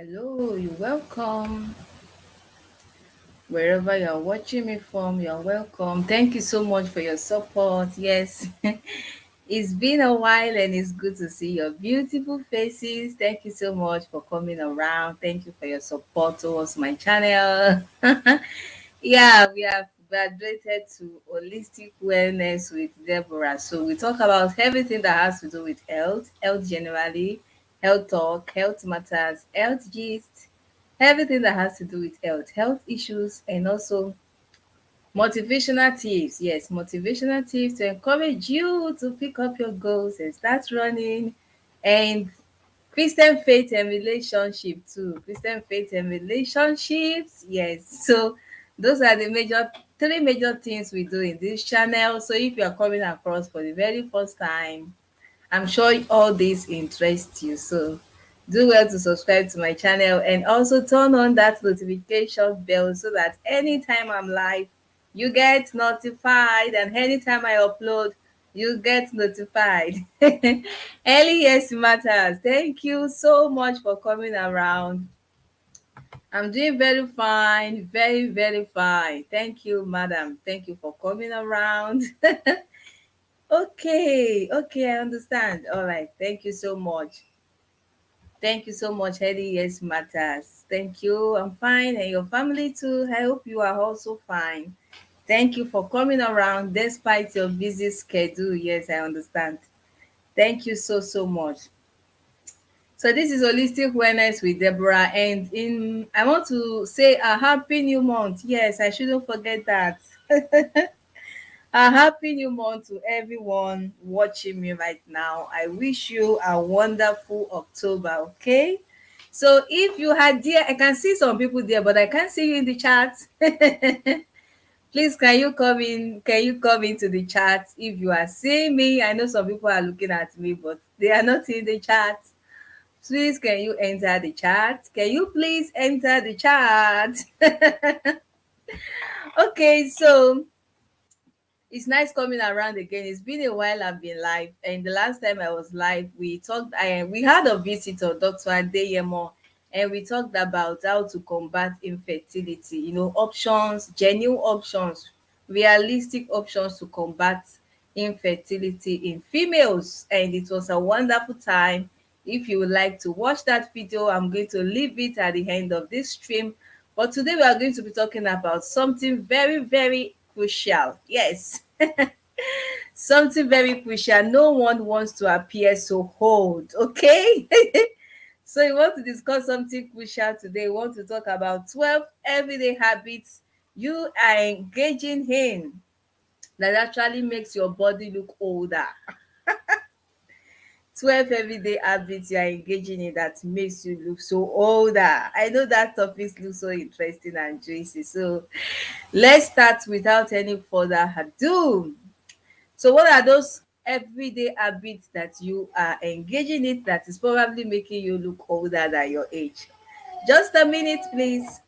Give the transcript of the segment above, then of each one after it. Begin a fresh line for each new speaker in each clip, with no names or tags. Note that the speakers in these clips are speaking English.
Hello, you're welcome. Wherever you're watching me from, you're welcome. Thank you so much for your support. Yes, it's been a while and it's good to see your beautiful faces. Thank you so much for coming around. Thank you for your support towards my channel. Yeah, we have graduated to holistic wellness with Deborah. So we talk about everything that has to do with health generally, health talk, health matters, health gist, everything that has to do with health issues, and also motivational tips. Yes, motivational tips to encourage you to pick up your goals and start running. And Christian faith and relationship too. Christian faith and relationships. Yes. So those are the three major things we do in this channel. So if you are coming across for the very first time, I'm sure all this interests you. So do well to subscribe to my channel and also turn on that notification bell so that anytime I'm live, you get notified, and anytime I upload, you get notified. Early yes matters. Thank you so much for coming around. I'm doing very fine, very, very fine. Thank you, madam. Thank you for coming around. Okay, I understand. All right, thank you so much. Thank you so much, Eddie. Yes, matters. Thank you. I'm fine, and your family too. I hope you are also fine. Thank you for coming around despite your busy schedule. Yes, I understand. Thank you so much. So this is Holistic Wellness with Deborah, and in I want to say a happy new month. Yes, I shouldn't forget that. A happy new month to everyone watching me right now. I wish you a wonderful October, okay? So if you had there, I can see some people there, but I can't see you in the chat. Please, can you come in? Can you come into the chat if you are seeing me? I know some people are looking at me, but they are not in the chat. Please, can you enter the chat? Can you please enter the chat? Okay, so it's nice coming around again. It's been a while I've been live, and the last time I was live, we talked. We had a visitor, Dr. Adeyemo, and we talked about how to combat infertility. Options, genuine options, realistic options to combat infertility in females, and it was a wonderful time. If you would like to watch that video, I'm going to leave it at the end of this stream. But today we are going to be talking about something very, very crucial. Yes, something very crucial. No one wants to appear so old, okay? So we want to discuss something crucial today. We want to talk about 12 everyday habits you are engaging in that actually makes your body look older. 12 everyday habits you are engaging in that makes you look so older. I know that topic looks so interesting and juicy. So let's start without any further ado. So what are those everyday habits that you are engaging in that is probably making you look older than your age? Just a minute, please.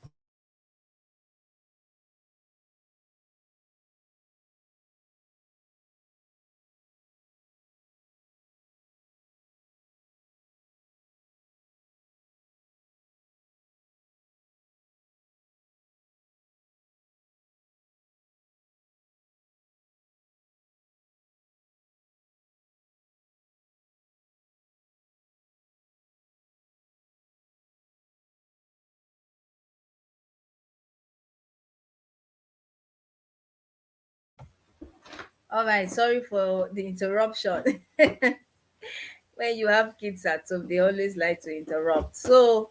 All right, sorry for the interruption. When you have kids at home, they always like to interrupt. So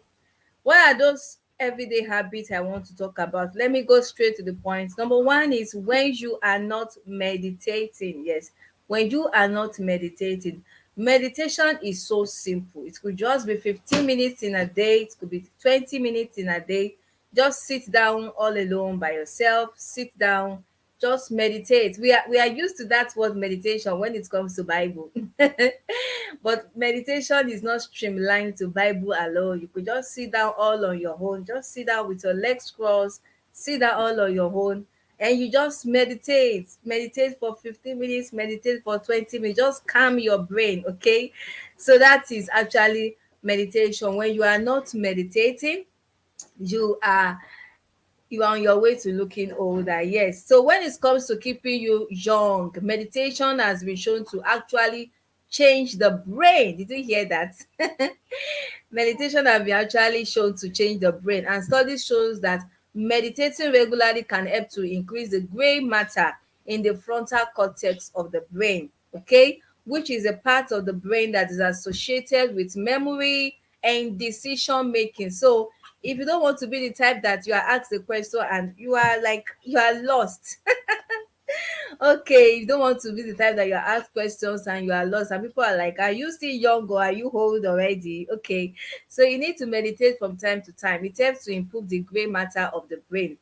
what are those everyday habits I want to talk about? Let me go straight to the point. Number one is when you are not meditating. Yes, when you are not meditating. Meditation is so simple. It could just be 15 minutes in a day, it could be 20 minutes in a day. Just sit down all alone by yourself, sit down, just meditate. We are used to that word meditation when it comes to Bible. But meditation is not streamlined to Bible alone. You could just sit down all on your own. Just sit down with your legs crossed, sit down all on your own, and you just meditate. Meditate for 15 minutes, meditate for 20 minutes. Just calm your brain, okay? So that is actually meditation. When you are not meditating, you are on your way to looking older. Yes. So when it comes to keeping you young, meditation has been shown to actually change the brain. Did you hear that? Meditation have been actually shown to change the brain, and studies shows that meditating regularly can help to increase the gray matter in the frontal cortex of the brain, okay, which is a part of the brain that is associated with memory and decision making. So if you don't want to be the type that you are asked a question and you are like you are lost, okay, you don't want to be the type that you ask questions and you are lost and people are like, are you still young or are you old already? Okay, so you need to meditate from time to time. It helps to improve the gray matter of the brain,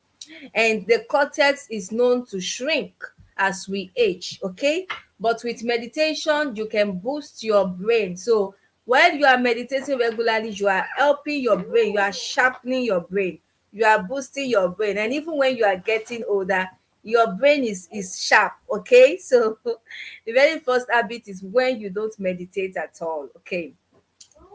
and the cortex is known to shrink as we age, okay, but with meditation you can boost your brain. So while you are meditating regularly, you are helping your brain, you are sharpening your brain, you are boosting your brain, and even when you are getting older, your brain is sharp, okay. So the very first habit is when you don't meditate at all, okay.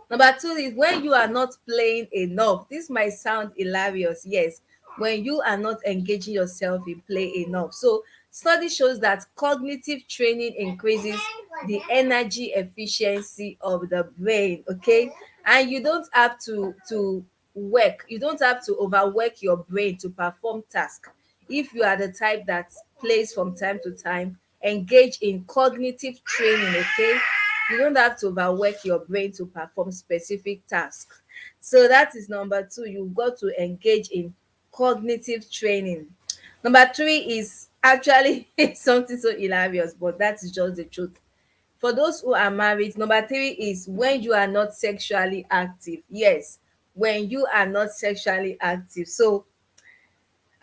Number two is when you are not playing enough. This might sound hilarious, yes, when you are not engaging yourself in play enough. So study shows that cognitive training increases the energy efficiency of the brain, okay, and you don't have to work, you don't have to overwork your brain to perform task. If you are the type that plays from time to time, engage in cognitive training, okay. You don't have to overwork your brain to perform specific tasks. So that is number two. You've got to engage in cognitive training. Number three is actually something so hilarious, but that is just the truth. For those who are married, number three is when you are not sexually active. Yes, when you are not sexually active. So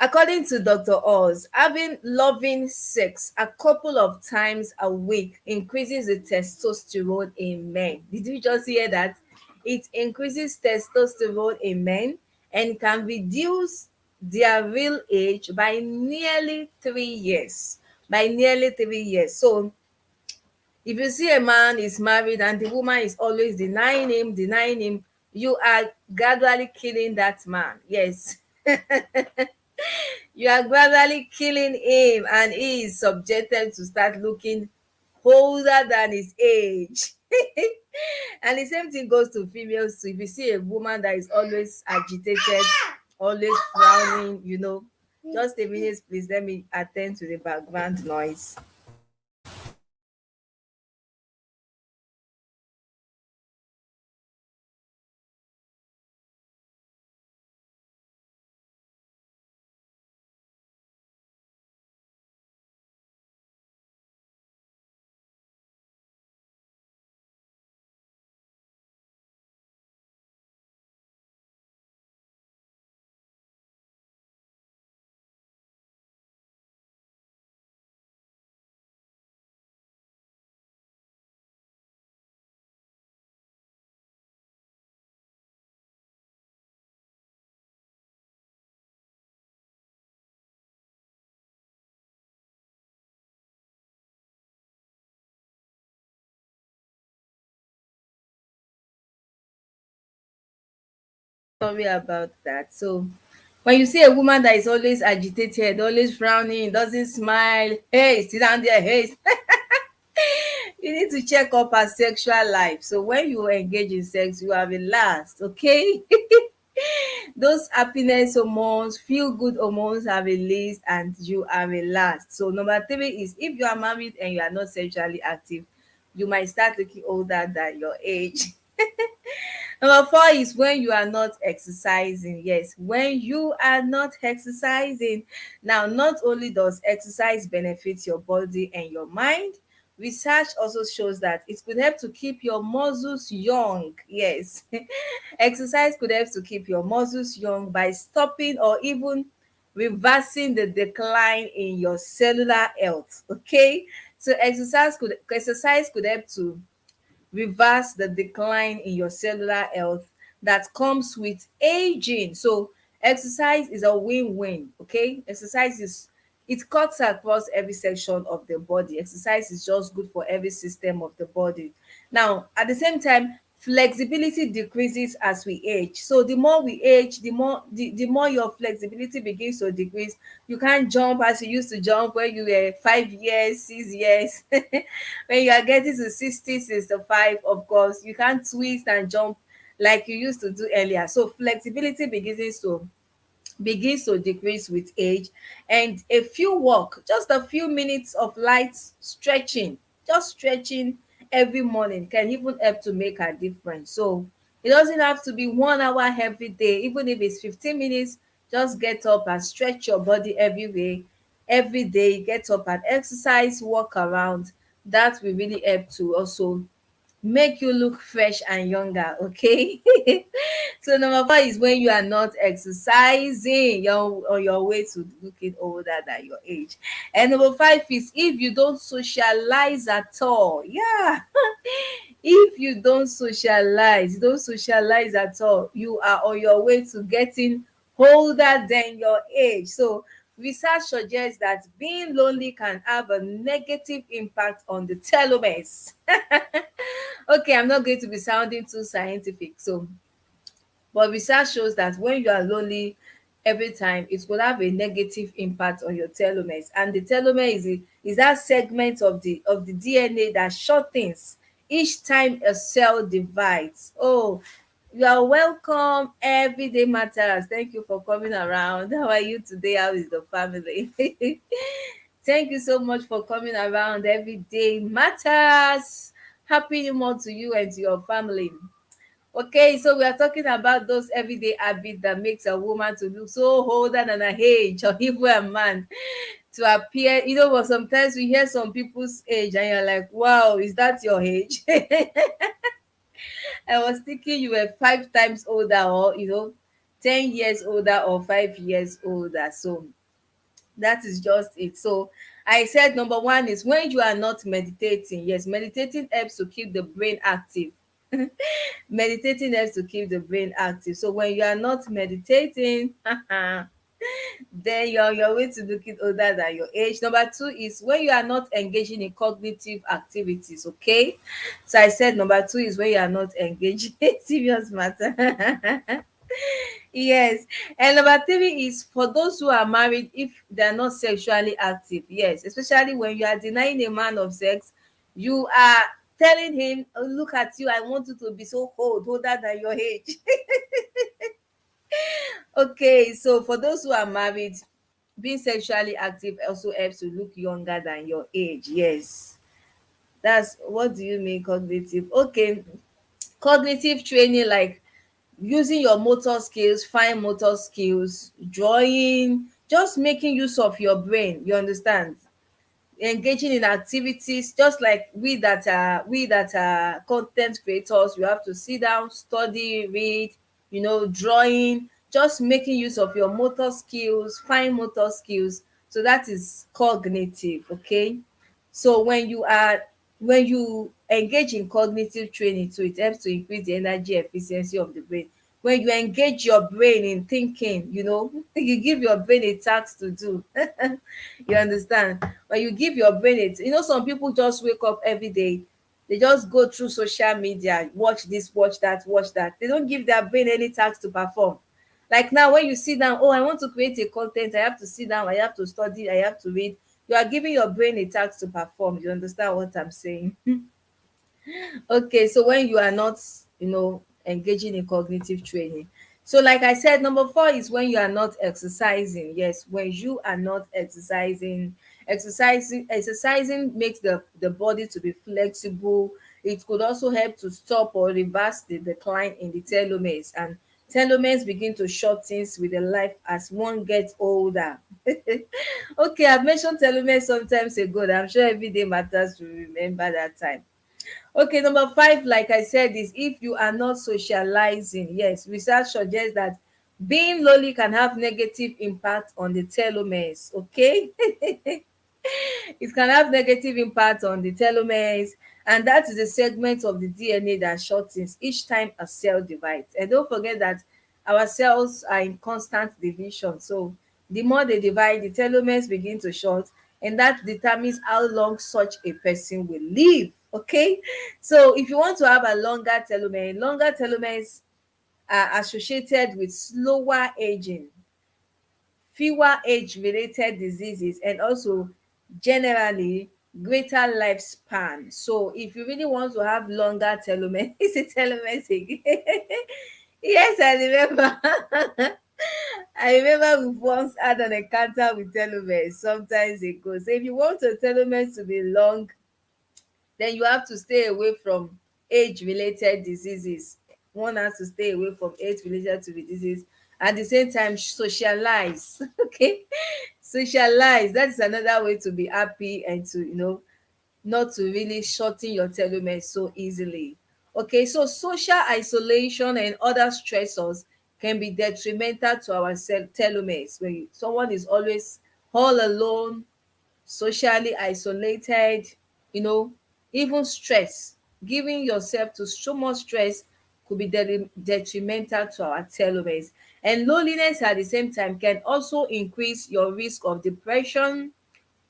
according to Dr. Oz, having loving sex a couple of times a week increases the testosterone in men. Did you just hear that? It increases testosterone in men and can reduce their real age by nearly 3 years. By nearly 3 years. So if you see a man is married and the woman is always denying him, you are gradually killing that man. Yes. You are gradually killing him and he is subjected to start looking older than his age. And the same thing goes to females too. If you see a woman that is always agitated, always frowning, just a minute please, let me attend to the background noise. Sorry about that. So when you see a woman that is always agitated, always frowning, doesn't smile, hey, sit down there, hey, you need to check up her sexual life. So when you engage in sex, you are relaxed, okay? Those happiness hormones, feel good hormones are released and you are relaxed. So number three is if you are married and you are not sexually active, you might start looking older than your age. Number four is when you are not exercising. Yes, when you are not exercising. Now, not only does exercise benefit your body and your mind, research also shows that it could help to keep your muscles young. Yes, exercise could help to keep your muscles young by stopping or even reversing the decline in your cellular health. Okay, so exercise could help to reverse the decline in your cellular health that comes with aging. So exercise is a win-win, okay? Exercise is, it cuts across every section of the body. Exercise is just good for every system of the body. Now, at the same time, flexibility decreases as we age. So the more we age, the more your flexibility begins to decrease. You can't jump as you used to jump when you were 5 years, 6 years. When you are getting to 60, 65, of course, you can't twist and jump like you used to do earlier. So flexibility begins to decrease with age. And a few walk, just a few minutes of light stretching, just stretching every morning can even help to make a difference. So it doesn't have to be 1 hour every day. Even if it's 15 minutes, just get up and stretch your body every day. Get up and exercise, walk around. That will really help to also make you look fresh and younger. Okay. So number four is when you are not exercising, you're on your way to looking older than your age. And number five is if you don't socialize at all. Yeah. If you don't socialize at all, you are on your way to getting older than your age. So research suggests that being lonely can have a negative impact on the telomeres. Okay, I'm not going to be sounding too scientific. So but research shows that when you are lonely every time, it could have a negative impact on your telomeres. And the telomere is that segment of the DNA that shortens each time a cell divides. Oh, you are welcome. Everyday matters. Thank you for coming around. How are you today? How is the family? Thank you so much for coming around. Everyday matters. Happy New Month to you and to your family. Okay, so we are talking about those everyday habits that makes a woman to look so older than her age, or even a man to appear. But sometimes we hear some people's age and you're like, wow, is that your age? I was thinking you were 5 times older, or 10 years older or 5 years older. So that is just it. So I said number one is when you are not meditating. Yes, meditating helps to keep the brain active. Meditating helps to keep the brain active. So when you are not meditating, then you're on your way to looking older than your age. Number two is when you are not engaging in cognitive activities. Okay, so I said number two is when you are not engaging in serious matter. Yes. And number three is for those who are married, if they're not sexually active. Yes, especially when you are denying a man of sex, you are telling him, oh, look at you, I want you to be so old, older than your age. Okay, so for those who are married, being sexually active also helps to look younger than your age. Yes. That's what do you mean cognitive? Okay, cognitive training like using your motor skills, fine motor skills, drawing, just making use of your brain. You understand? Engaging in activities just like we that are content creators, you have to sit down, study, read, drawing, just making use of your motor skills, fine motor skills. So that is cognitive. Okay, so when you engage in cognitive training too, it helps to increase the energy efficiency of the brain. When you engage your brain in thinking, you give your brain a task to do. You understand? When you give your brain it, some people just wake up every day, they just go through social media, watch this, watch that, watch that. They don't give their brain any task to perform. Like now, when you sit down, oh, I want to create a content, I have to sit down, I have to study, I have to read. You are giving your brain a task to perform. You understand what I'm saying? Okay, so when you are not, engaging in cognitive training. So, like I said, number four is when you are not exercising. Yes, when you are not exercising, exercising makes the body to be flexible. It could also help to stop or reverse the decline in the telomeres, and telomeres begin to shorten with the life as one gets older. Okay, I've mentioned telomeres sometimes ago. I'm sure every day matters to remember that time. Okay, number five, like I said, is if you are not socializing. Yes, research suggests that being lonely can have negative impact on the telomeres. Okay, it can have negative impact on the telomeres, and that is a segment of the DNA that shortens each time a cell divides. And don't forget that our cells are in constant division. So the more they divide, the telomeres begin to short, and that determines how long such a person will live. Okay, so if you want to have a longer telomeres are associated with slower aging, fewer age-related diseases, and also generally greater lifespan. So if you really want to have longer telomeres, is it telomeres again? Yes, I remember. I remember we once had an encounter with telomeres sometimes ago. So if you want your telomeres to be long, then you have to stay away from age-related diseases. One has to stay away from age-related to disease. At the same time, socialize. Okay, socialize. That is another way to be happy and to not to really shorten your telomeres so easily. Okay, so social isolation and other stressors can be detrimental to our telomeres. When someone is always all alone, socially isolated, you know, even stress, giving yourself to so much stress could be detrimental to our telomeres. And loneliness at the same time can also increase your risk of depression,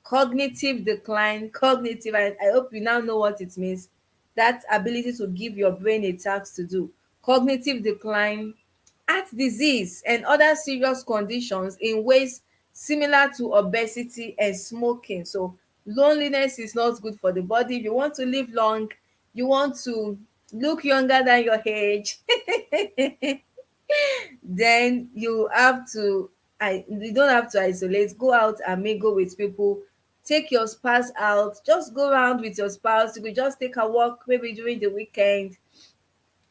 cognitive decline. Cognitive, I hope you now know what it means. That ability to give your brain a task to do. Cognitive decline, heart disease, and other serious conditions in ways similar to obesity and smoking. So loneliness is not good for the body. If you want to live long, you want to look younger than your age, then you don't have to isolate. Go out and mingle with people. Take your spouse out. Just go around with your spouse. You could just take a walk maybe during the weekend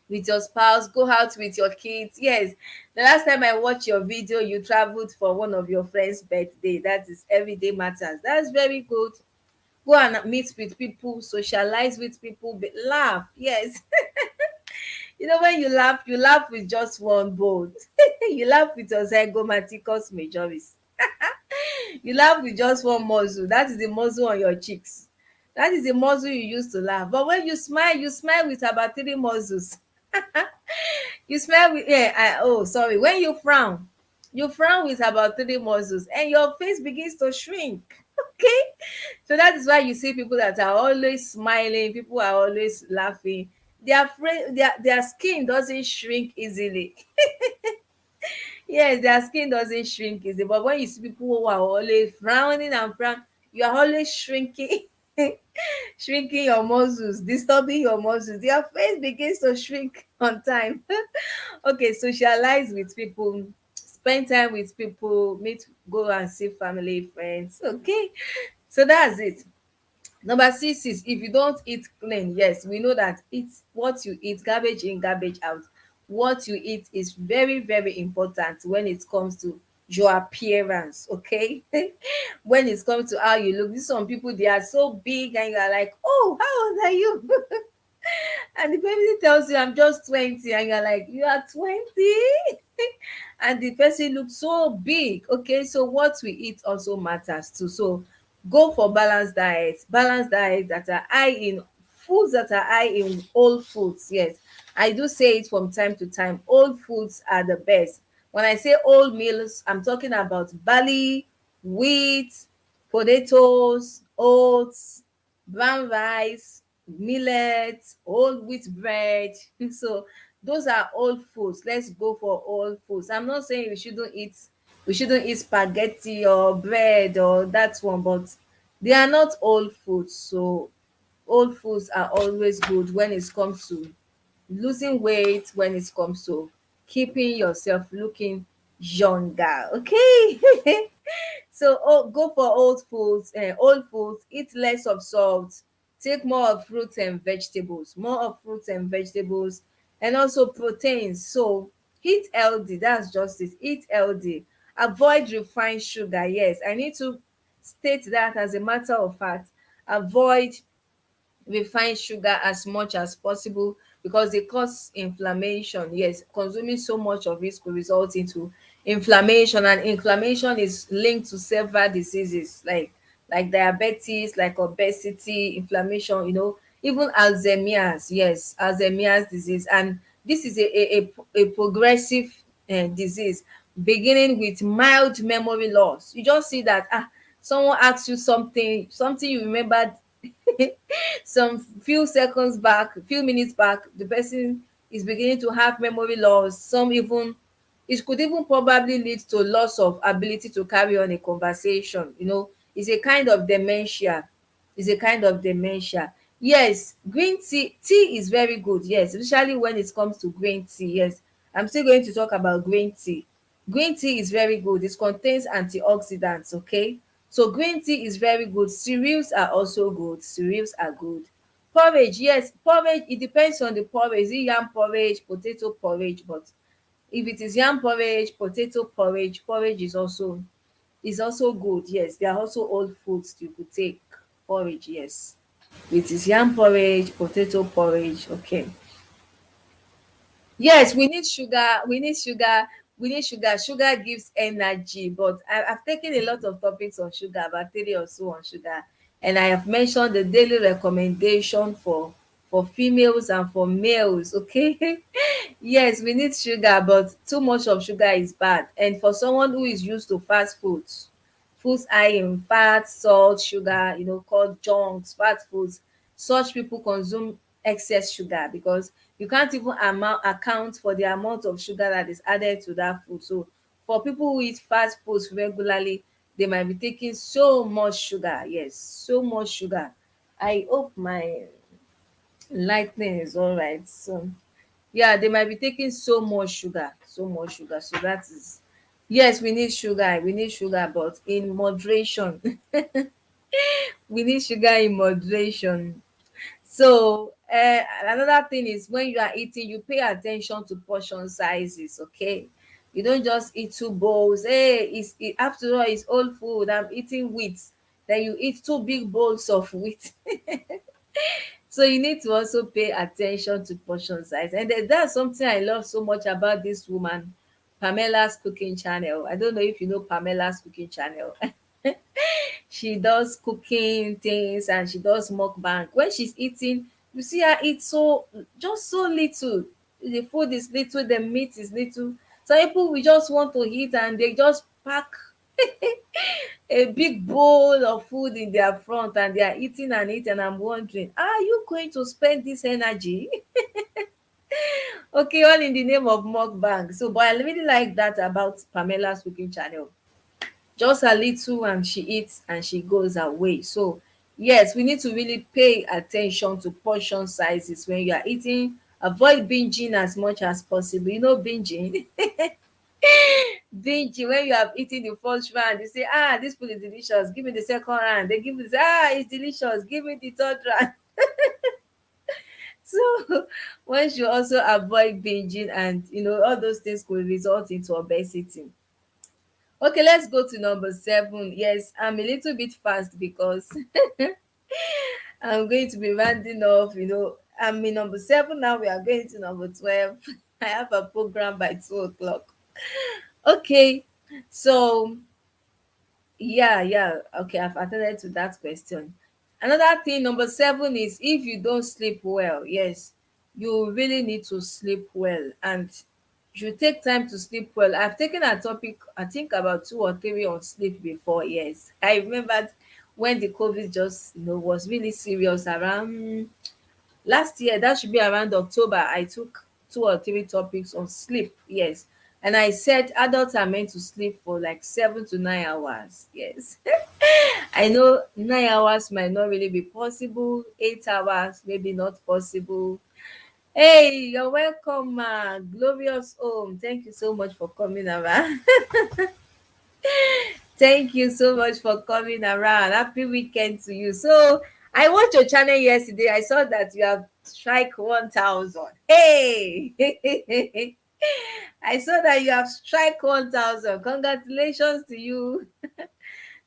with your spouse. Go out with your kids. Yes, the last time I watched your video, you traveled for one of your friends' birthday. That is everyday matters. That's very good. Go and meet with people, socialize with people, laugh. Yes. When you laugh with just one bone. You laugh with your zygomaticus majoris. You laugh with just one muscle. That is the muscle on your cheeks. That is the muscle you use to laugh. But when you smile with about three muscles. You smile with sorry. When you frown with about three muscles and your face begins to shrink. Okay, so that is why you see people that are always smiling, people are always laughing. Their skin doesn't shrink easily. Yes, their skin doesn't shrink easily, but when you see people who are always frowning and frown, you are always shrinking. Shrinking your muscles, disturbing your muscles, your face begins to shrink on time. Okay, socialize with people, spend time with people, go and see family, friends. Okay, so that's it. Number six is, if you don't eat clean. Yes, we know that it's what you eat, garbage in, garbage out. What you eat is very, very important when it comes to your appearance. Okay. When it comes to how you look, these some people, they are so big and you are like, oh, how old are you? And the person tells you, I'm just 20, and you're like, you are 20? And the person looks so big. Okay, so what we eat also matters too. So go for balanced diets that are high in foods, that are high in whole foods. Yes, I do say it from time to time. Whole foods are the best. When I say whole meals, I'm talking about barley, wheat, potatoes, oats, brown rice, millet, whole wheat bread. So those are old foods. Let's go for old foods. I'm not saying we shouldn't eat spaghetti or bread or that one, but they are not old foods. So old foods are always good when it comes to losing weight, when it comes to keeping yourself looking younger. Okay. So go for old foods, eat less of salt, take more of fruits and vegetables, and also proteins. So eat healthy, that's just it. Eat healthy, avoid refined sugar. Yes, I need to state that as a matter of fact. Avoid refined sugar as much as possible because they cause inflammation. Yes, consuming so much of it could result into inflammation, and inflammation is linked to several diseases like diabetes, like obesity, inflammation, even Alzheimer's. Yes, Alzheimer's disease. And this is a progressive disease, beginning with mild memory loss. You just see that someone asks you something you remembered some few seconds back, few minutes back, the person is beginning to have memory loss. Some even, it could even probably lead to loss of ability to carry on a conversation. It's a kind of dementia. It's a kind of dementia. Yes, green tea is very good. Yes, especially when it comes to green tea. Yes, I'm still going to talk about green tea. Green tea is very good. It contains antioxidants. Okay, so green tea is very good. Cereals are also good. Cereals are good. Porridge, yes, porridge, it depends on the porridge. Is it yam porridge, potato porridge? But if it is yam porridge, potato porridge, porridge is also good. Yes, there are also old foods you could take. Porridge, yes. It is yam porridge, potato porridge. Okay. Yes, we need sugar. We need sugar. We need sugar. Sugar gives energy. But I've taken a lot of topics on sugar, about three or so on sugar, and I have mentioned the daily recommendation for females and for males. Okay, yes, we need sugar, but too much of sugar is bad. And for someone who is used to fast foods high in fat, salt, sugar, called junks, fat foods, such people consume excess sugar because you can't even account for the amount of sugar that is added to that food. So for people who eat fast foods regularly, they might be taking so much sugar. Yes, so much sugar. I hope my lightning is all right. So yeah, they might be taking so much sugar, so much sugar. So that is, yes, we need sugar, but in moderation. We need sugar in moderation. So another thing is, when you are eating, you pay attention to portion sizes. Okay, you don't just eat two bowls. Hey, after all, it's old food. I'm eating wheat. Then you eat two big bowls of wheat. So you need to also pay attention to portion size. And that's something I love so much about this woman, Pamela's cooking channel. I don't know if you know Pamela's cooking channel. She does cooking things and she does mukbang. When she's eating, you see her eat so, just so little. The food is little, the meat is little. Some people will just want to eat and they just pack a big bowl of food in their front and they are eating and eating. And I'm wondering, are you going to spend this energy? Okay, all in the name of mukbang. So, but I really like that about Pamela's cooking channel. Just a little and she eats and she goes away. So yes, we need to really pay attention to portion sizes when you are eating. Avoid binging as much as possible. Binging. Binging, when you have eaten the first round, you say, this food is delicious, give me the second round. They give you, it's delicious, give me the third round. So one should also avoid binging, and all those things could result into obesity. Okay, let's go to number 7. Yes, I'm a little bit fast because I'm going to be rounding off. I'm in number 7 now. We are going to number 12. I have a program by 2 o'clock. Okay, so yeah. Okay, I've attended to that question. Another thing, number 7 is, if you don't sleep well, yes, you really need to sleep well, and you take time to sleep well. I've taken a topic, I think about 2 or 3 on sleep before. Yes, I remembered when the COVID just was really serious around last year. That should be around October. I took 2 or 3 topics on sleep. Yes, and I said adults are meant to sleep for like 7 to 9 hours. Yes. I know 9 hours might not really be possible. 8 hours maybe not possible. Hey, you're welcome, ma. Glorious home. Thank you so much for coming around. Thank you so much for coming around. Happy weekend to you. So I watched your channel yesterday. I saw that you have strike 1,000. Hey, I saw that you have strike 1,000. Congratulations to you.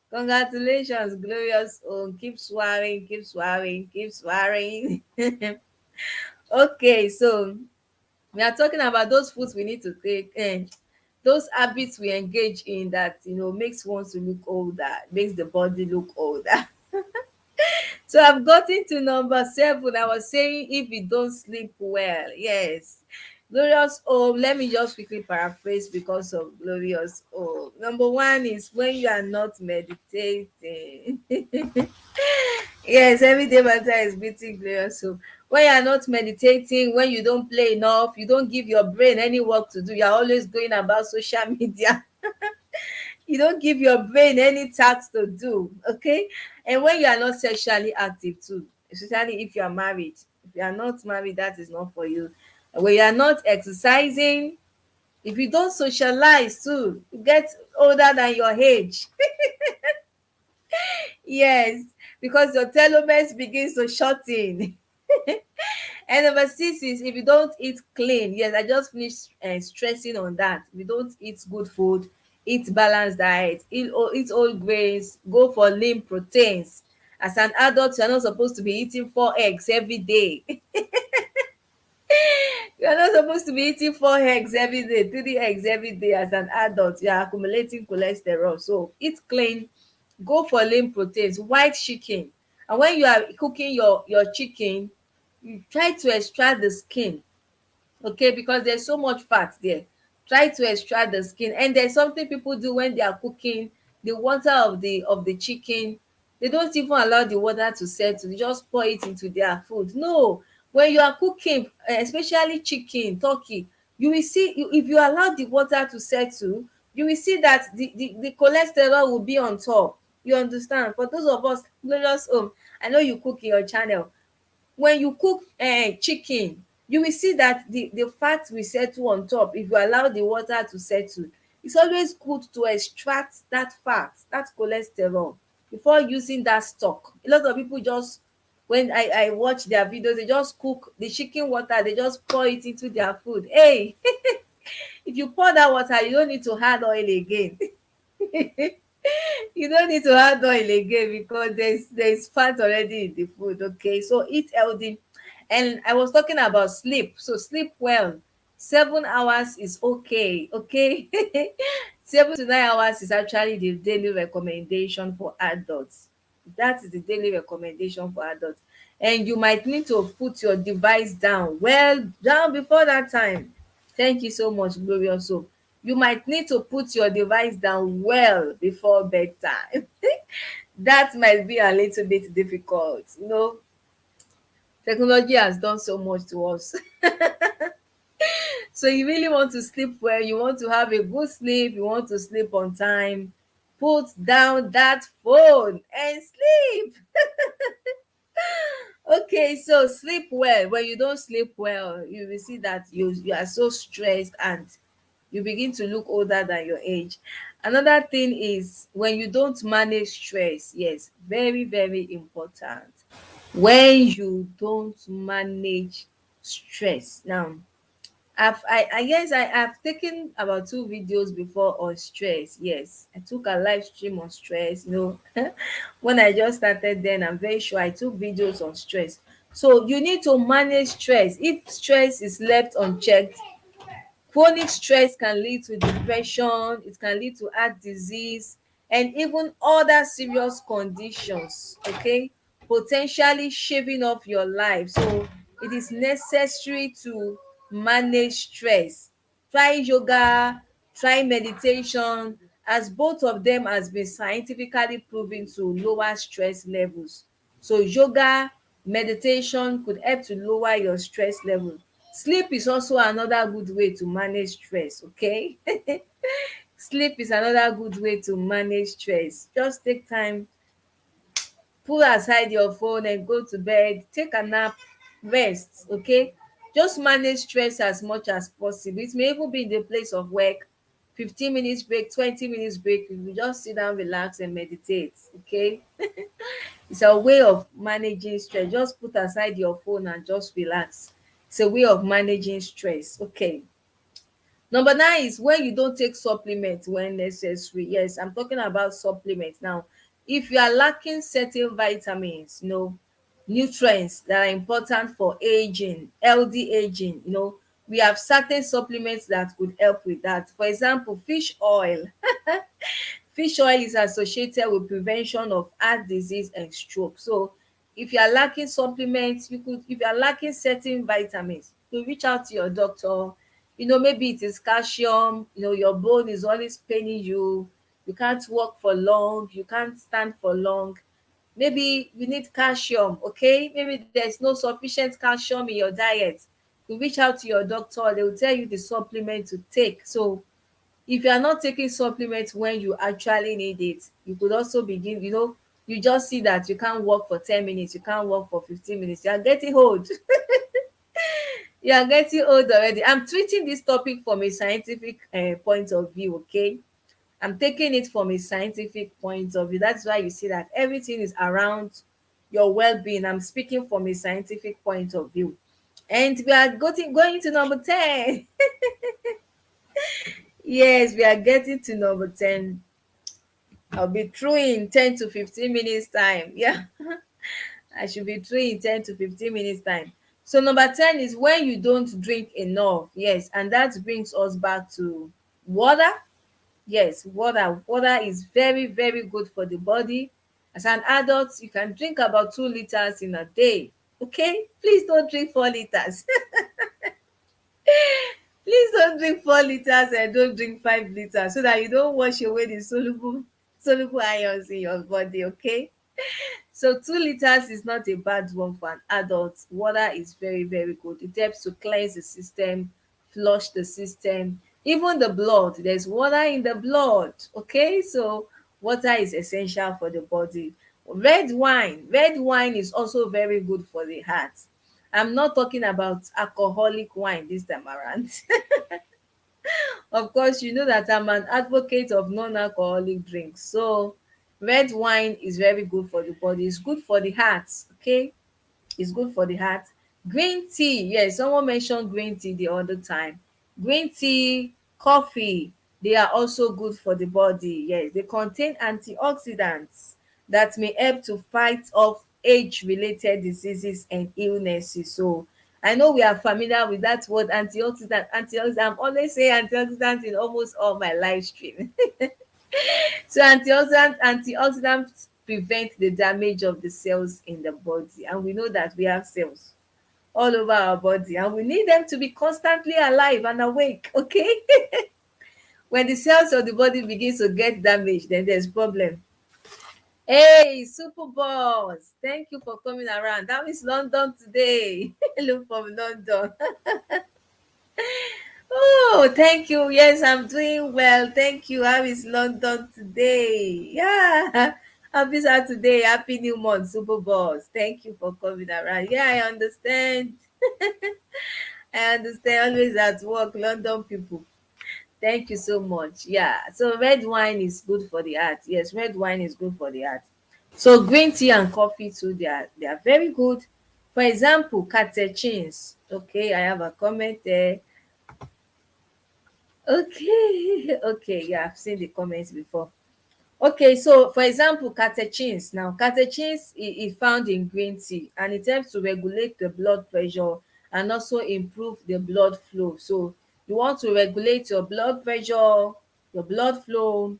Congratulations, glorious home. Keep swearing, keep swearing, keep swearing. Okay, so we are talking about those foods we need to take, those habits we engage in that makes one to look older, makes the body look older. So I've gotten to number 7. I was saying, if you don't sleep well, yes, Glorious home, let me just quickly paraphrase because of glorious home. Number one is when you are not meditating. Yes, every day matter is beating glorious home. When you are not meditating, when you don't play enough, you don't give your brain any work to do, you're always going about social media. You don't give your brain any task to do, okay? And when you are not sexually active too, especially if you are married. If you are not married, that is not for you. When you are not exercising, if you don't socialize too, you get older than your age. Yes, because your telomeres begins to shorten. And number six is if you don't eat clean. Yes, I just finished stressing on that. If you don't eat good food, eat balanced diet, eat whole grains, go for lean proteins. As an adult, you're not supposed to be eating 4 eggs every day. You're not supposed to be eating 4 eggs every day, 3 eggs every day. As an adult, you're accumulating cholesterol. So eat clean, go for lean proteins, white chicken. And when you are cooking your chicken, you try to extract the skin, okay, because there's so much fat there. Try to extract the skin. And there's something people do when they are cooking the water of the chicken. They don't even allow the water to settle, they just pour it into their food. No, when you are cooking, especially chicken, turkey, you will see, if you allow the water to settle, you will see that the cholesterol will be on top. You understand? For those of us glorious home, I know you cook in your channel. When you cook chicken, you will see that the fat will settle on top if you allow the water to settle. It's always good to extract that fat, that cholesterol, before using that stock. A lot of people just, when I watch their videos, they just cook the chicken water, they just pour it into their food. Hey, if you pour that water, you don't need to add oil again. You don't need to add oil again because there's fat already in the food. Okay, so eat healthy. And I was talking about sleep, so sleep well. 7 hours is okay, okay. 7 to 9 hours is actually the daily recommendation for adults. That is the daily recommendation for adults. And you might need to put your device down, well down, before that time. Thank you so much, Glorious. So you might need to put your device down well before bedtime. That might be a little bit difficult. Technology has done so much to us. So you really want to sleep well, you want to have a good sleep, you want to sleep on time, put down that phone and sleep. Okay, so sleep well. When you don't sleep well, you will see that you are so stressed and you begin to look older than your age. Another thing is when you don't manage stress. Yes, very, very important. When you don't manage stress. Now, I have taken about 2 videos before on stress. Yes, I took a live stream on stress. When I just started, then I'm very sure I took videos on stress. So you need to manage stress. If stress is left unchecked, chronic stress can lead to depression, it can lead to heart disease, and even other serious conditions, okay, potentially shaving off your life. So it is necessary to manage stress. Try yoga, try meditation, as both of them has been scientifically proven to lower stress levels. So yoga, meditation could help to lower your stress level. Sleep is also another good way to manage stress, okay? Sleep is another good way to manage stress. Just take time, put aside your phone and go to bed, take a nap, rest, okay? Just manage stress as much as possible. It may even be in the place of work. 15 minutes break, 20 minutes break, you just sit down, relax and meditate, okay? It's a way of managing stress. Just put aside your phone and just relax. It's a way of managing stress. Okay. Number nine is when you don't take supplements when necessary. Yes, I'm talking about supplements now. If you are lacking certain vitamins, nutrients that are important for aging, healthy aging, we have certain supplements that could help with that. For example, fish oil. Fish oil is associated with prevention of heart disease and stroke. So if you are lacking supplements, if you are lacking certain vitamins, you reach out to your doctor. Maybe it is calcium. Your bone is always paining you. You can't walk for long, you can't stand for long. Maybe you need calcium. Okay, maybe there's no sufficient calcium in your diet. You reach out to your doctor, they will tell you the supplement to take. So if you are not taking supplements when you actually need it, you could also begin, you just see that you can't walk for 10 minutes, you can't walk for 15 minutes, you are getting old. You are getting old already. I'm treating this topic from a scientific point of view. Okay, I'm taking it from a scientific point of view. That's why you see that everything is around your well-being. I'm speaking from a scientific point of view. And we are going to number 10. Yes, we are getting to number 10. I'll be through in 10 to 15 minutes time. Yeah, I should be through in 10 to 15 minutes time. So number 10 is when you don't drink enough. Yes, and that brings us back to water. Yes, water is very, very good for the body. As an adult, you can drink about 2 liters in a day. Okay, please don't drink 4 liters. Please don't drink 4 liters and don't drink 5 liters, so that you don't wash away the soluble ions in your body. Okay, so 2 liters is not a bad one for an adult. Water is very, very good. It helps to cleanse the system, flush the system, even the blood. There's water in the blood. Okay, so water is essential for the body. Red wine is also very good for the heart. I'm not talking about alcoholic wine this time around. Of course, you know that I'm an advocate of non-alcoholic drinks. So red wine is very good for the body. It's good for the heart. Okay, it's good for the heart. Green tea, yes, someone mentioned green tea the other time. Green tea, coffee, they are also good for the body. Yes, they contain antioxidants that may help to fight off age-related diseases and illnesses. So I know we are familiar with that word antioxidant. Antioxidant, I'm always saying antioxidant in almost all my live stream. So antioxidants prevent the damage of the cells in the body, and we know that we have cells all over our body, and we need them to be constantly alive and awake. Okay, when the cells of the body begins to get damaged, then there's problem. Hey, super boss, thank you for coming around. That is London today. Hello from London. Oh, thank you. Yes, I'm doing well. Thank you. How is London today? Yeah. Happy Saturday. Happy new month, Super Boss. Thank you for coming around. Yeah, I understand. I understand. Always at work, London people. Thank you so much. Yeah. So red wine is good for the heart. Yes, red wine is good for the heart. So green tea and coffee too, they are very good. For example, catechins. Okay, I have a comment there. Okay, okay, yeah, I've seen the comments before. Okay, so for example, catechins. Now, catechins is found in green tea, and it helps to regulate the blood pressure and also improve the blood flow. So you want to regulate your blood pressure, your blood flow.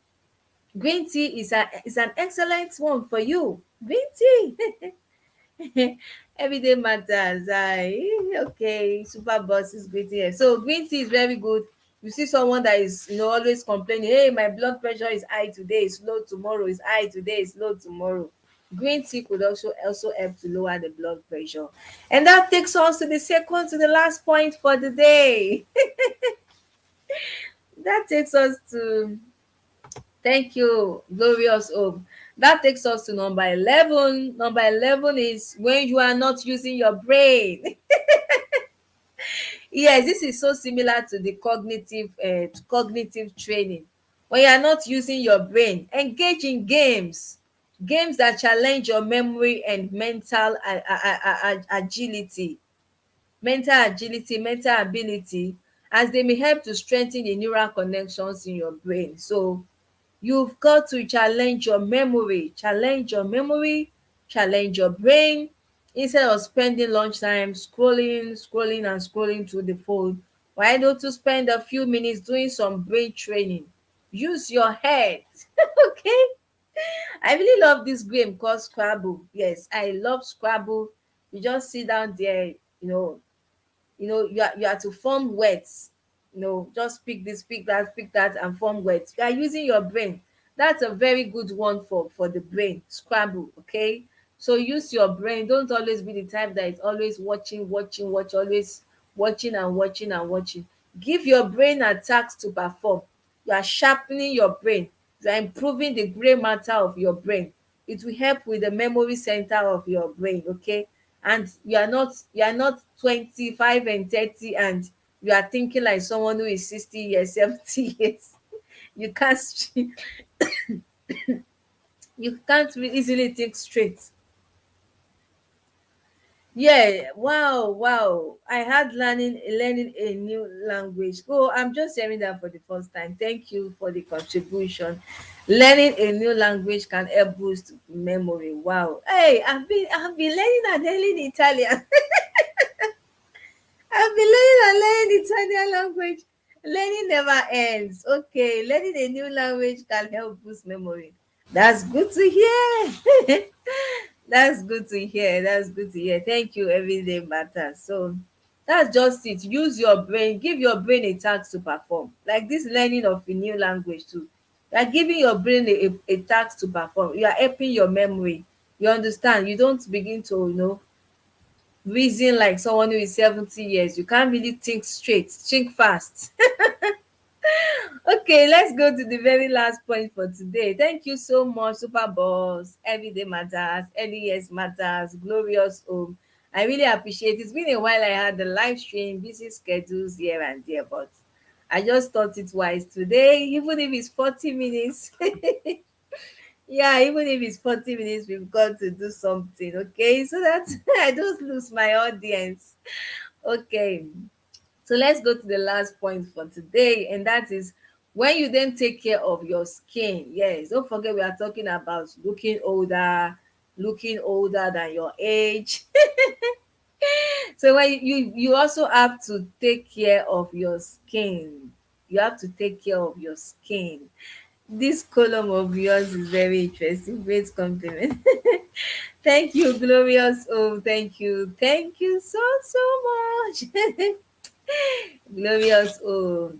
Green tea is an excellent one for you. Green tea. Everyday matters. Okay, super boss is greeting here. So green tea is very good. You see someone that is always complaining, hey, my blood pressure is high today, it's low tomorrow, it's high today, it's low tomorrow. Green tea could also help to lower the blood pressure. And that takes us to the last point for the day. That takes us to Thank you, glorious hope. That takes us to number 11. Number 11 is when you are not using your brain. Yes, this is so similar to the cognitive training. When you are not using your brain, engage in games that challenge your memory and mental ability, as they may help to strengthen the neural connections in your brain. So you've got to challenge your brain. Instead of spending lunchtime scrolling through the phone, why don't you spend a few minutes doing some brain training? Use your head. Okay, I really love this game called Scrabble. Yes, I love Scrabble. You just sit down there, you know You are to form words. Just pick that and form words. You are using your brain. That's a very good one for the brain. Scrabble. Okay, so use your brain. Don't always be the type that is always always watching and watching and watching. Give your brain a task to perform. You are sharpening your brain. You are improving the gray matter of your brain. It will help with the memory center of your brain. Okay, and you are not 25 and 30 and you are thinking like someone who is 60 years, 70 years. You can't you can't easily think straight. Yeah, wow, wow. I had learning a new language. Oh, I'm just hearing that for the first time. Thank you for the contribution. Learning a new language can help boost memory. Wow. Hey, I've been learning and learning Italian. I've been learning Italian language. Learning never ends. Okay, learning a new language can help boost memory. That's good to hear. That's good to hear. That's good to hear. Thank you. Everyday matters. So that's just it. Use your brain. Give your brain a task to perform. Like this learning of a new language too. You are giving your brain a task to perform. You are helping your memory. You understand? You don't begin to reason like someone who is 70 years. You can't really think straight. Think fast. Okay, let's go to the very last point for today. Thank you so much, Super Boss, Everyday Matters, Early Years Matters, Glorious Home. I really appreciate it. It's been a while I had the live stream, busy schedules here and there, but I just thought it wise today, even if it's 40 minutes. Yeah, even if it's 40 minutes, we've got to do something, okay? So that I don't lose my audience. Okay. So let's go to the last point for today, and that is when you then take care of your skin. Yes, don't forget we are talking about looking older than your age. So when you also have to take care of your skin. You have to take care of your skin. This column of yours is very interesting. Great compliment. Thank you, Glorious. Oh, thank you. Thank you so much. Glorious. Oh,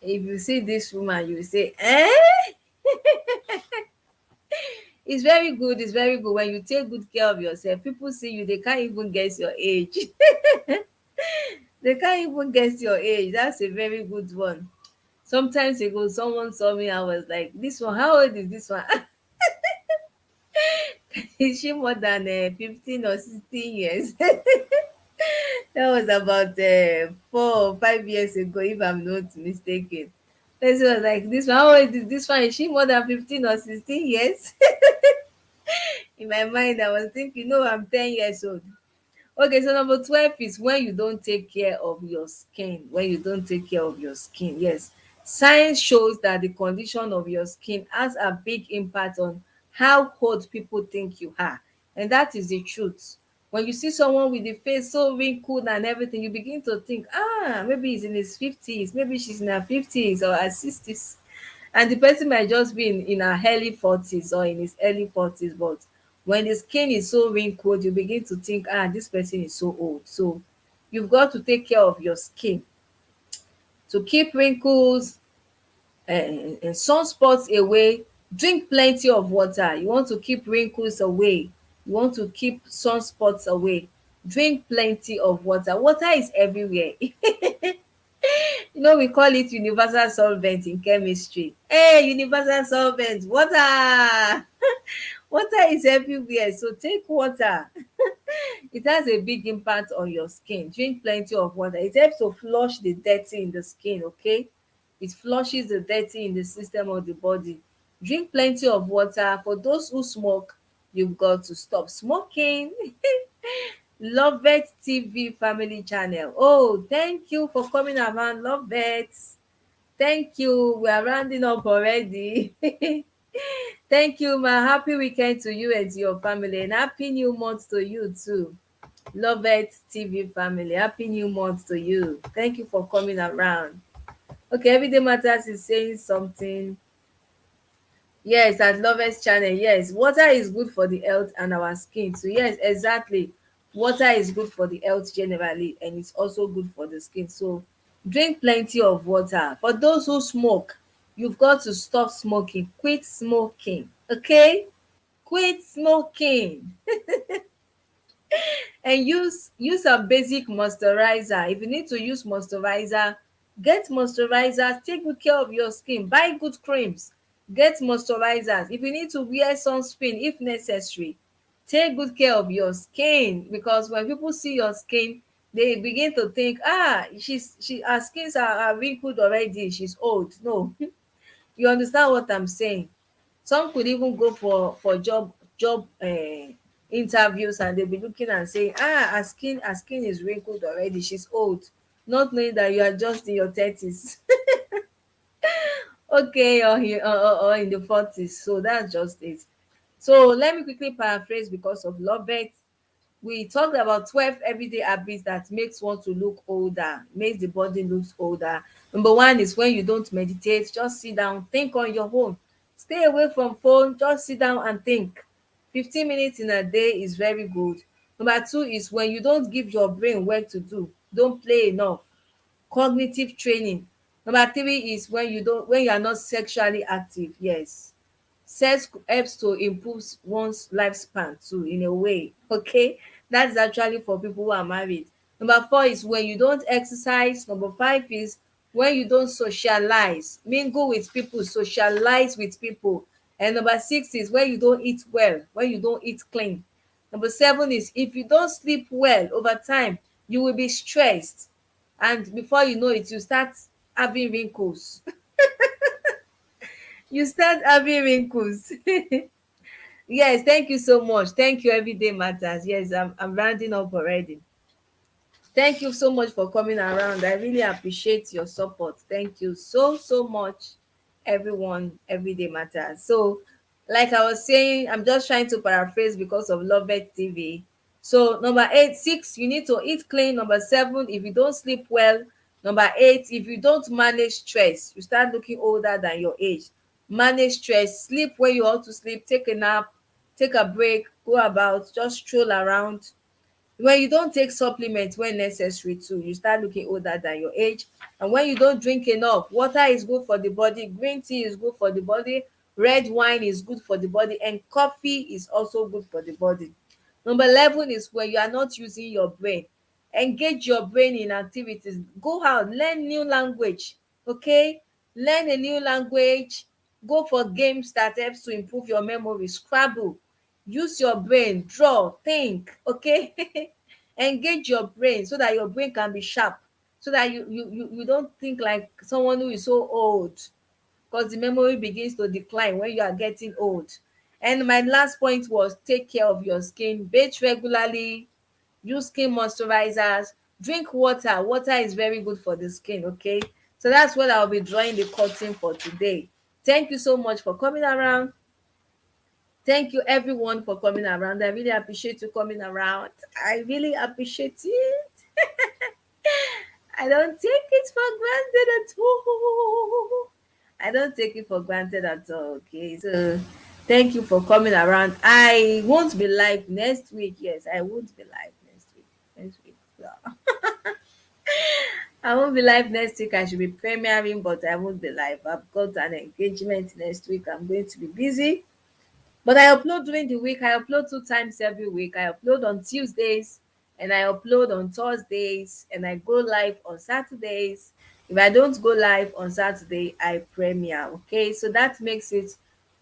if you see this woman, you will say, eh? It's very good. It's very good when you take good care of yourself. People see you, they can't even guess your age. They can't even guess your age. That's a very good one. Sometimes ago, someone saw me. I was like, "This one, how old is this one? Is she more than 15 or 16 years?" That was about 4 or 5 years ago, if I'm not mistaken. Person was like, "This one, how old is this one? Is she more than 15 or 16 years?" In my mind, I was thinking, no, I'm 10 years old. Okay, so number 12 is when you don't take care of your skin. When you don't take care of your skin, yes. Science shows that the condition of your skin has a big impact on how old people think you are. And that is the truth. When you see someone with the face so wrinkled and everything, you begin to think, maybe he's in his 50s, maybe she's in her 50s or her 60s. And the person might just be in her early 40s or in his early 40s, but when the skin is so wrinkled, you begin to think, this person is so old. So you've got to take care of your skin to keep wrinkles and sunspots away. Drink plenty of water. You want to keep wrinkles away. You want to keep sunspots away. Drink plenty of water. Water is everywhere. We call it universal solvent in chemistry. Hey, universal solvent, water. Water is everywhere, so take water. It has a big impact on your skin. Drink plenty of water. It helps to flush the dirty in the skin, okay? It flushes the dirty in the system of the body. Drink plenty of water. For those who smoke, you've got to stop smoking. Lovett TV family channel. Oh, thank you for coming around, Lovett. Thank you. We are rounding up already. Thank you, ma. Happy weekend to you and to your family, and happy new month to you too. Lovett TV family. Happy new month to you. Thank you for coming around. Okay, Everyday Matters is saying something. Yes, at Lovett's channel. Yes, water is good for the health and our skin. So yes, exactly. Water is good for the health generally, and it's also good for the skin. So drink plenty of water. For those who smoke, you've got to stop smoking. Quit smoking, okay? Quit smoking. And use a basic moisturizer. If you need to use moisturizer, get moisturizers. Take good care of your skin. Buy good creams. Get moisturizers. If you need to wear sunscreen if necessary, take good care of your skin, because when people see your skin, they begin to think, her skins are wrinkled already, she's old. No. You understand what I'm saying? Some could even go for job interviews, and they'll be looking and saying, her skin is wrinkled already, she's old, not knowing that you are just in your 30s. Okay, or in the 40s. So that's just it. So let me quickly paraphrase because of love it. We talked about 12 everyday habits that makes one to look older, makes the body looks older. Number one is when you don't meditate, just sit down, think on your own. Stay away from phone, just sit down and think. 15 minutes in a day is very good. Number two is when you don't give your brain work to do, don't play enough. Cognitive training. Number three is when you are not sexually active. Yes, sex helps to improve one's lifespan too, in a way. Okay, that's actually for people who are married. Number four is when you don't exercise. Number five is when you don't socialize, mingle with people, socialize with people. And number six is when you don't eat well, when you don't eat clean. Number seven is if you don't sleep well over time, you will be stressed, and before you know it, you start having wrinkles. You start having wrinkles. Yes, thank you so much. Thank you, Everyday Matters. Yes, I'm rounding up already. Thank you so much for coming around. I really appreciate your support. Thank you so much, everyone. Everyday Matters. So, like I was saying, I'm just trying to paraphrase because of Lovett TV. So, number eight, six, you need to eat clean. Number seven, if you don't sleep well. Number eight, if you don't manage stress, you start looking older than your age. Manage stress, sleep where you ought to sleep, take a nap, take a break, go about, just stroll around. When you don't take supplements when necessary too, you start looking older than your age. And when you don't drink enough, water is good for the body, green tea is good for the body, red wine is good for the body, and coffee is also good for the body. Number 11 is when you are not using your brain. Engage your brain in activities. Go out, learn new language. Okay, learn a new language. Go for games that helps to improve your memory. Scrabble. Use your brain, draw, think. Okay. Engage your brain so that your brain can be sharp, so that you don't think like someone who is so old, because the memory begins to decline when you are getting old. And my last point was take care of your skin. Bathe regularly, use skin moisturizers, drink water. Water is very good for the skin. Okay, so that's what I'll be drawing the curtain for today. Thank you so much for coming around. Thank you everyone for coming around. I really appreciate you coming around. I really appreciate it. I don't take it for granted at all. I don't take it for granted at all. Okay, so thank you for coming around. I won't be live next week. Yes, I won't be live next week. Next week. Yeah. I won't be live next week. I should be premiering, but I won't be live. I've got an engagement next week. I'm going to be busy. But I upload during the week. I upload 2 times every week. I upload on Tuesdays and I upload on Thursdays, and I go live on Saturdays. If I don't go live on Saturday, I premiere. Okay, so that makes it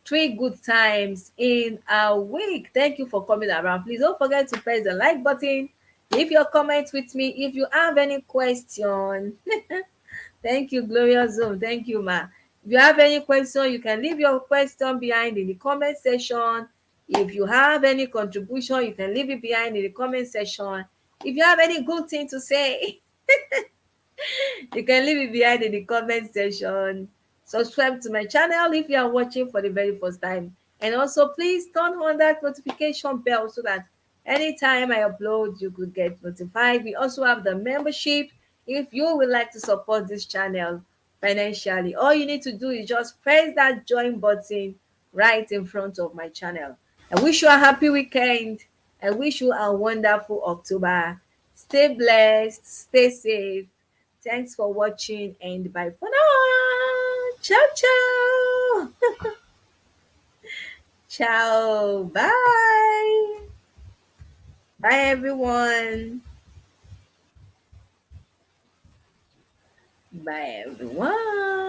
3 good times in a week. Thank you for coming around. Please don't forget to press the like button. Leave your comment with me if you have any question. Thank you, Glorious Zone. Thank you, ma. If you have any question, you can leave your question behind in the comment section. If you have any contribution, you can leave it behind in the comment section. If you have any good thing to say, you can leave it behind in the comment section. Subscribe to my channel if you are watching for the very first time. And also, please turn on that notification bell so that anytime I upload, you could get notified. We also have the membership. If you would like to support this channel financially, all you need to do is just press that join button right in front of my channel. I wish you a happy weekend. I wish you a wonderful October. Stay blessed, stay safe. Thanks for watching and bye for now. Ciao, ciao. Ciao. Bye. Bye, everyone. Bye, everyone.